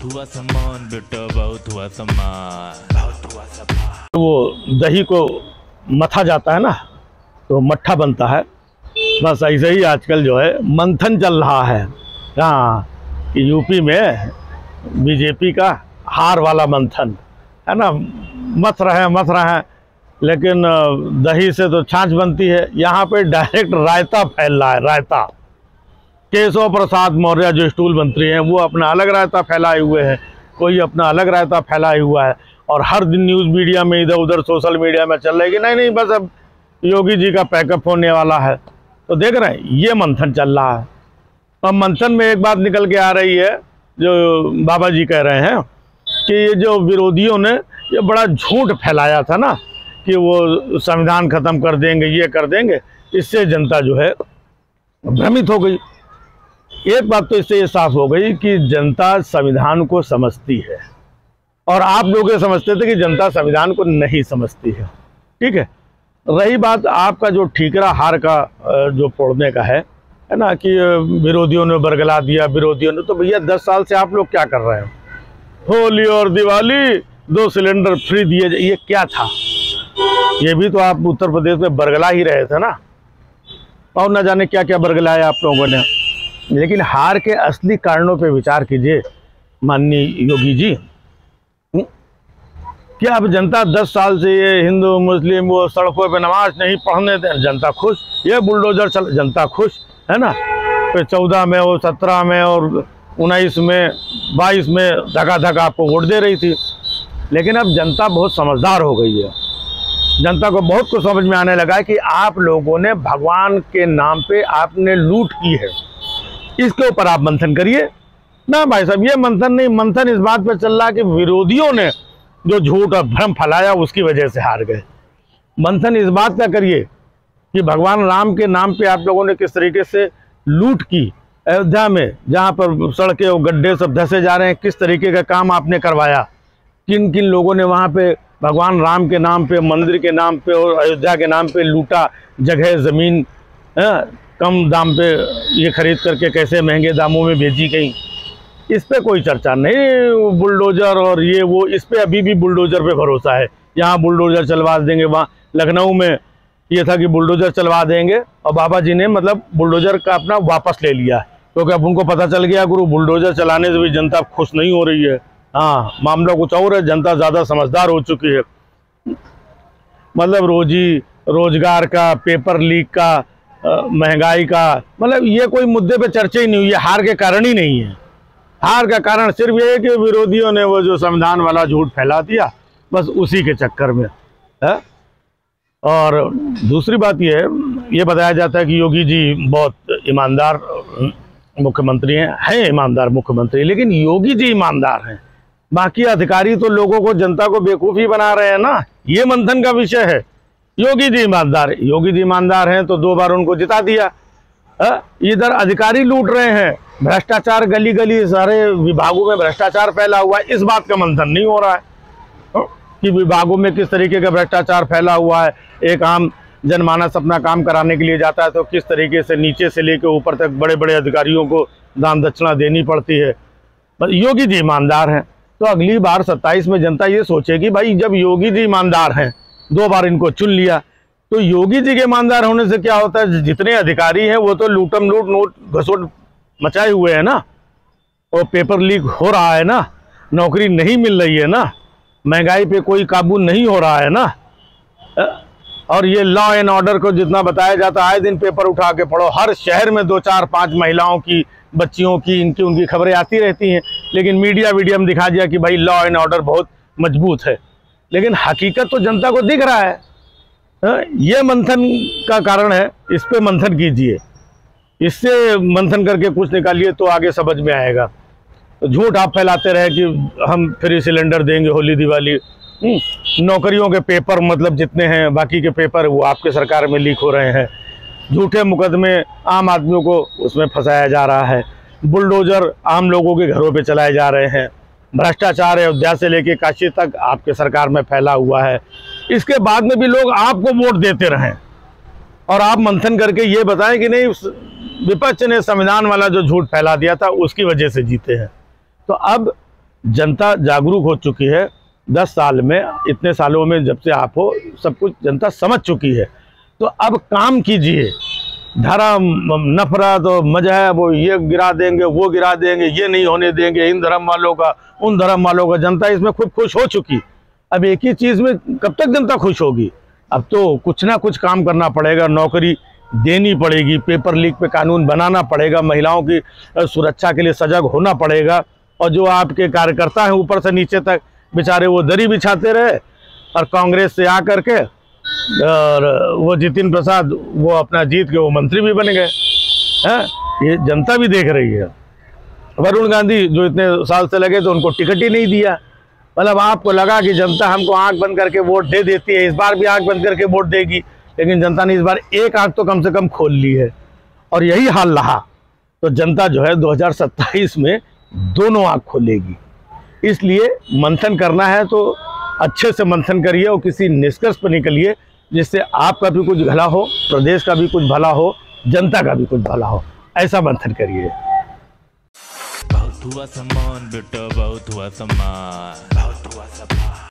हुआ सामान बेटा, बहुत हुआ सामान, बहुत हुआ सामान। वो दही को मथा जाता है ना तो मट्ठा बनता है, बस ऐसे ही आजकल जो है मंथन चल रहा है। हाँ, यूपी में बीजेपी का हार वाला मंथन है ना, मथ रहे हैं, लेकिन दही से तो छाछ बनती है। यहाँ पे डायरेक्ट रायता फैल रहा है, रायता। केशव प्रसाद मौर्य जो स्टूल मंत्री हैं वो अपना अलग रायता फैलाए हुए हैं, कोई अपना अलग रायता फैलाए हुआ है, और हर दिन न्यूज़ मीडिया में इधर उधर सोशल मीडिया में चल रहा है कि नहीं बस अब योगी जी का पैकअप होने वाला है। तो देख रहे हैं ये मंथन चल रहा है। अब मंथन में एक बात निकल के आ रही है, जो बाबा जी कह रहे हैं कि ये जो विरोधियों ने ये बड़ा झूठ फैलाया था ना कि वो संविधान ख़त्म कर देंगे, ये कर देंगे, इससे जनता जो है भ्रमित हो गई। एक बात तो इससे ये साफ हो गई कि जनता संविधान को समझती है, और आप लोग ये समझते थे कि जनता संविधान को नहीं समझती है। ठीक है, रही बात आपका जो ठीकरा हार का जो फोड़ने का है ना, कि विरोधियों ने बरगला दिया, विरोधियों ने, तो भैया 10 साल से आप लोग क्या कर रहे हो? होली और दिवाली 2 सिलेंडर फ्री दिए, ये क्या था? ये भी तो आप उत्तर प्रदेश में बरगला ही रहे थे ना, और न जाने क्या क्या बरगलाया आप लोगों ने। लेकिन हार के असली कारणों पे विचार कीजिए माननीय योगी जी। क्या अब जनता 10 साल से ये हिंदू मुस्लिम वो सड़कों पे नमाज नहीं पढ़ने दें, जनता खुश, ये बुलडोजर चल, जनता खुश है ना। फिर 14 में और 17 में और 19 में 22 में धका आपको वोट दे रही थी। लेकिन अब जनता बहुत समझदार हो गई है, जनता को बहुत कुछ समझ में आने लगा है कि आप लोगों ने भगवान के नाम पे आपने लूट की है। इसके ऊपर आप मंथन करिए ना भाई साहब। ये मंथन नहीं, मंथन इस बात पे चल रहा है कि विरोधियों ने जो झूठ और भ्रम फैलाया उसकी वजह से हार गए। मंथन इस बात का करिए कि भगवान राम के नाम पे आप लोगों ने किस तरीके से लूट की। अयोध्या में जहाँ पर सड़कें और गड्ढे सब धंसे जा रहे हैं, किस तरीके का काम आपने करवाया, किन किन लोगों ने वहाँ पे भगवान राम के नाम पे, मंदिर के नाम पे और अयोध्या के नाम पे लूटा, जगह ज़मीन कम दाम पे ये खरीद करके कैसे महंगे दामों में बेची गई, इस पे कोई चर्चा नहीं। बुलडोजर और ये वो, इस पे अभी भी बुलडोजर पे भरोसा है। यहाँ बुलडोजर चलवा देंगे, वहाँ लखनऊ में ये था कि बुलडोजर चलवा देंगे, और बाबा जी ने मतलब बुलडोजर का अपना वापस ले लिया, क्योंकि अब उनको पता चल गया गुरु बुलडोजर चलाने से भी जनता खुश नहीं हो रही है। हाँ, मामला कुछ और है, जनता ज़्यादा समझदार हो चुकी है। मतलब रोजी रोजगार का, पेपर लीक का, महंगाई का, मतलब ये कोई मुद्दे पे चर्चा ही नहीं हुई है। हार के कारण ही नहीं है। हार का कारण सिर्फ ये है कि विरोधियों ने वो जो संविधान वाला झूठ फैला दिया, बस उसी के चक्कर में है। और दूसरी बात ये बताया जाता है कि योगी जी बहुत ईमानदार मुख्यमंत्री हैं ईमानदार मुख्यमंत्री, लेकिन योगी जी ईमानदार हैं, बाकी अधिकारी तो लोगों को, जनता को बेवकूफ़ी बना रहे हैं ना। ये मंथन का विषय है। योगी जी ईमानदार हैं तो 2 बार उनको जिता दिया। इधर अधिकारी लूट रहे हैं, भ्रष्टाचार गली गली सारे विभागों में भ्रष्टाचार फैला हुआ है, इस बात का मंथन नहीं हो रहा है कि विभागों में किस तरीके का भ्रष्टाचार फैला हुआ है। एक आम जनमानस अपना काम कराने के लिए जाता है तो किस तरीके से नीचे से लेकर ऊपर तक बड़े बड़े अधिकारियों को दान दक्षिणा देनी पड़ती है। बस योगी जी ईमानदार हैं, तो अगली बार 27 में जनता ये सोचेगी भाई जब योगी जी ईमानदार हैं, 2 बार इनको चुन लिया, तो योगी जी के ईमानदार होने से क्या होता है, जितने अधिकारी हैं वो तो लूटम लूट नोट घसोट मचाए हुए हैं ना, और पेपर लीक हो रहा है ना, नौकरी नहीं मिल रही है ना, महंगाई पे कोई काबू नहीं हो रहा है ना, और ये लॉ एंड ऑर्डर को जितना बताया जाता है, आए दिन पेपर उठा के पढ़ो, हर शहर में 2 4 5 महिलाओं की, बच्चियों की, इनकी उनकी खबरें आती रहती हैं। लेकिन मीडिया में दिखा दिया कि भाई लॉ एंड ऑर्डर बहुत मजबूत है, लेकिन हकीकत तो जनता को दिख रहा है। ये मंथन का कारण है, इस पे मंथन कीजिए, इससे मंथन करके कुछ निकालिए तो आगे समझ में आएगा। तो झूठ आप फैलाते रहे कि हम फ्री सिलेंडर देंगे होली दिवाली, नौकरियों के पेपर मतलब जितने हैं बाकी के पेपर वो आपके सरकार में लीक हो रहे हैं, झूठे मुकदमे आम आदमियों को उसमें फंसाया जा रहा है, बुलडोजर आम लोगों के घरों पे चलाए जा रहे हैं, भ्रष्टाचार अयोध्या से लेके काशी तक आपके सरकार में फैला हुआ है। इसके बाद में भी लोग आपको वोट देते रहें और आप मंथन करके ये बताएं कि नहीं विपक्ष ने संविधान वाला जो झूठ फैला दिया था उसकी वजह से जीते हैं। तो अब जनता जागरूक हो चुकी है। 10 साल में, इतने सालों में जब से आप हो, सब कुछ जनता समझ चुकी है। तो अब काम कीजिए। धर्म, नफरत और मजहब, वो ये गिरा देंगे, वो गिरा देंगे, ये नहीं होने देंगे, इन धर्म वालों का, उन धर्म वालों का, जनता इसमें खूब खुश हो चुकी। अब एक ही चीज़ में कब तक जनता खुश होगी? अब तो कुछ ना कुछ काम करना पड़ेगा, नौकरी देनी पड़ेगी, पेपर लीक पे कानून बनाना पड़ेगा, महिलाओं की सुरक्षा के लिए सजग होना पड़ेगा। और जो आपके कार्यकर्ता हैं ऊपर से नीचे तक बेचारे वो दरी बिछाते रहे, और कांग्रेस से आकर के और वो जितिन प्रसाद वो अपना जीत के वो मंत्री भी बन गए हैं। ये जनता भी देख रही है। वरुण गांधी जो इतने साल से लगे तो उनको टिकट ही नहीं दिया। मतलब आपको लगा कि जनता हमको आंख बंद करके वोट दे देती है, इस बार भी आंख बंद करके वोट देगी, लेकिन जनता ने इस बार एक आंख तो कम से कम खोल ली है। और यही हाल रहा तो जनता जो है 2027 में दोनों आंख खोलेगी। इसलिए मंथन करना है तो अच्छे से मंथन करिए और किसी निष्कर्ष पर निकलिए जिससे आपका भी कुछ भला हो, प्रदेश का भी कुछ भला हो, जनता का भी कुछ भला हो। ऐसा मंथन करिए। बहुत हुआ सम्मान बेटा, बहुत हुआ सम्मान, बहुत हुआ सम्मान।